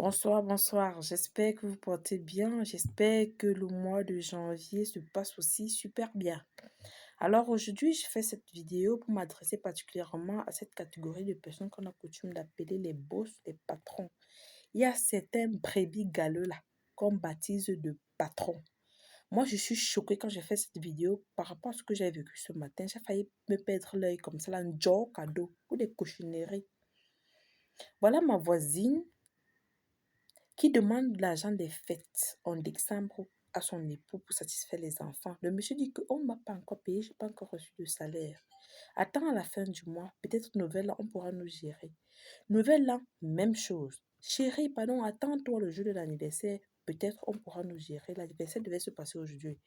Bonsoir, bonsoir. J'espère que vous portez bien. J'espère que le mois de janvier se passe aussi super bien. Alors aujourd'hui, je fais cette vidéo pour m'adresser particulièrement à cette catégorie de personnes qu'on a coutume d'appeler les boss, les patrons. Il y a certains brebis galeux là qu'on baptise de patrons. Moi, je suis choquée quand j'ai fait cette vidéo par rapport à ce que j'ai vécu ce matin. J'ai failli me perdre l'œil comme ça, là, un joke cadeau ou des cochonneries. Voilà ma voisine qui demande l'argent des fêtes en décembre à son époux pour satisfaire les enfants. Le monsieur dit qu'on ne m'a pas encore payé, je n'ai pas encore reçu de salaire. Attends à la fin du mois, peut-être nouvelle an, on pourra nous gérer. Nouvelle an, même chose. Chérie, pardon, attends-toi le jour de l'anniversaire, peut-être on pourra nous gérer. L'anniversaire devait se passer aujourd'hui.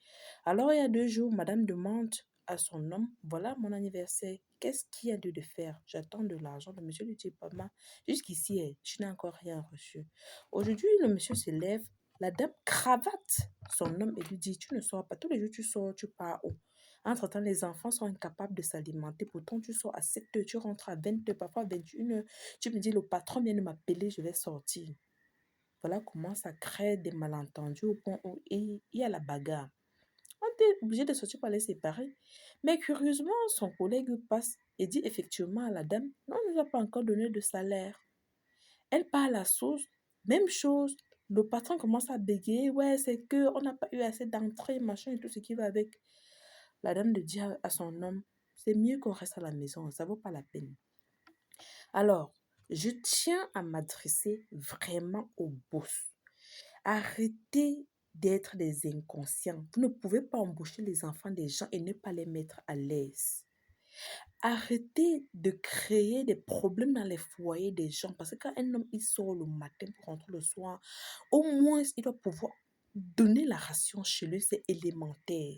Alors il y a 2 jours, madame demande à son homme, voilà mon anniversaire, qu'est-ce qu'il y a de faire? J'attends de l'argent. Le monsieur lui dit, maman, jusqu'ici, je n'ai encore rien reçu. Aujourd'hui, le monsieur se lève, la dame cravate son homme et lui dit, tu ne sors pas, tous les jours tu sors, tu pars où? Entre-temps, les enfants sont incapables de s'alimenter, pourtant tu sors à 7 heures, tu rentres à 20 heures, parfois à 21 heures, tu me dis, le patron vient de m'appeler, je vais sortir. Voilà comment ça crée des malentendus au point où il y a la bagarre. On était obligé de sortir pour les séparer. Mais curieusement, son collègue passe et dit effectivement à la dame, non, on ne nous a pas encore donné de salaire. Elle part à la source, même chose. Le patron commence à bégayer, ouais, c'est que on n'a pas eu assez d'entrée, machin et tout ce qui va avec. La dame de dit à son homme, c'est mieux qu'on reste à la maison, ça vaut pas la peine. Alors, je tiens à m'adresser vraiment au boss. Arrêtez d'être des inconscients. Vous ne pouvez pas embaucher les enfants des gens et ne pas les mettre à l'aise. Arrêtez de créer des problèmes dans les foyers des gens. Parce que quand un homme il sort le matin pour rentrer le soir, au moins il doit pouvoir donner la ration chez lui, c'est élémentaire.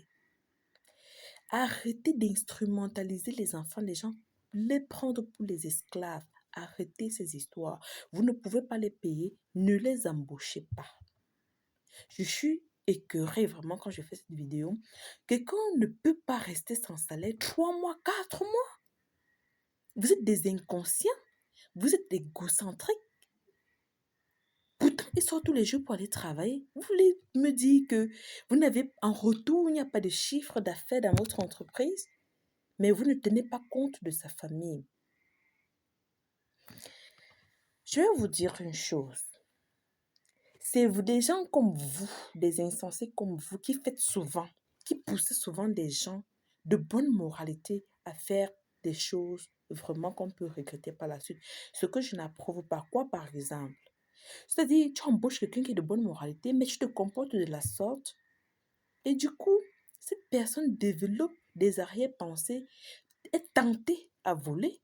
Arrêtez d'instrumentaliser les enfants des gens, les prendre pour les esclaves. Arrêtez ces histoires. Vous ne pouvez pas les payer, ne les embauchez pas. Je suis écœurée vraiment quand je fais cette vidéo que quand on ne peut pas rester sans salaire 3 mois, 4 mois, vous êtes des inconscients, vous êtes égocentriques. Pourtant, ils sortent tous les jours pour aller travailler. Vous voulez me dire que vous n'avez en retour, il n'y a pas de chiffre d'affaires dans votre entreprise, mais vous ne tenez pas compte de sa famille. Je vais vous dire une chose. C'est vous, des gens comme vous, des insensés comme vous, qui faites souvent, qui poussez souvent des gens de bonne moralité à faire des choses vraiment qu'on peut regretter par la suite. Ce que je n'approuve pas. Quoi, par exemple? C'est-à-dire, tu embauches quelqu'un qui est de bonne moralité, mais tu te comportes de la sorte. Et du coup, cette personne développe des arrière-pensées, est tentée à voler,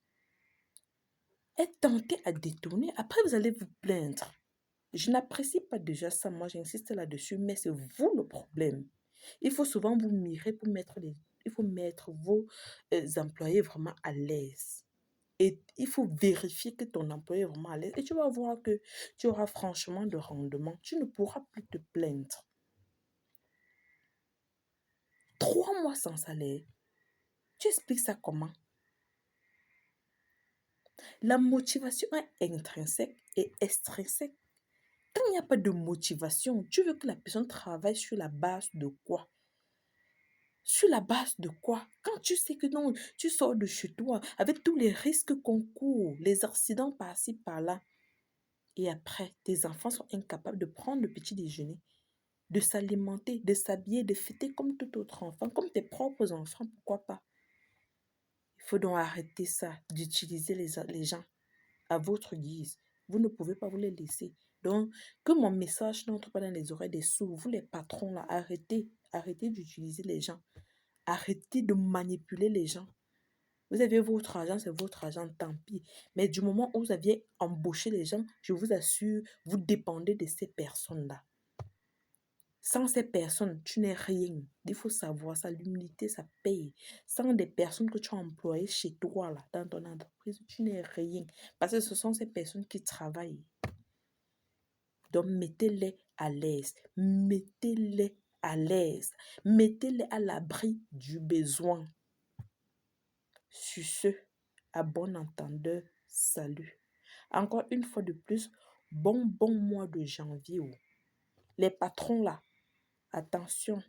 est tentée à détourner. Après, vous allez vous plaindre. Je n'apprécie pas déjà ça, moi j'insiste là-dessus, mais c'est vous le problème. Il faut souvent vous mirer pour il faut mettre vos employés vraiment à l'aise. Et il faut vérifier que ton employé est vraiment à l'aise. Et tu vas voir que tu auras franchement de rendement. Tu ne pourras plus te plaindre. 3 mois sans salaire. Tu expliques ça comment? La motivation est intrinsèque et extrinsèque. Quand il n'y a pas de motivation, tu veux que la personne travaille sur la base de quoi? Sur la base de quoi? Quand tu sais que non, tu sors de chez toi avec tous les risques qu'on court, les accidents par-ci, par-là, et après, tes enfants sont incapables de prendre le petit déjeuner, de s'alimenter, de s'habiller, de fêter comme tout autre enfant, comme tes propres enfants, pourquoi pas? Il faut donc arrêter ça, d'utiliser les gens à votre guise. Vous ne pouvez pas vous les laisser. Donc, que mon message n'entre pas dans les oreilles des sourds. Vous les patrons là, arrêtez d'utiliser les gens. Arrêtez de manipuler les gens. Vous avez votre argent, c'est votre argent, tant pis. Mais du moment où vous aviez embauché les gens, je vous assure, vous dépendez de ces personnes-là. Sans ces personnes, tu n'es rien. Il faut savoir ça, l'humilité, ça paye. Sans des personnes que tu as employées chez toi, là, dans ton entreprise, tu n'es rien. Parce que ce sont ces personnes qui travaillent. Donc, mettez-les à l'aise. Mettez-les à l'aise. Mettez-les à l'abri du besoin. Sur ce, à bon entendeur, salut. Encore une fois de plus, Bon mois de janvier. Oh. Les patrons là, attention,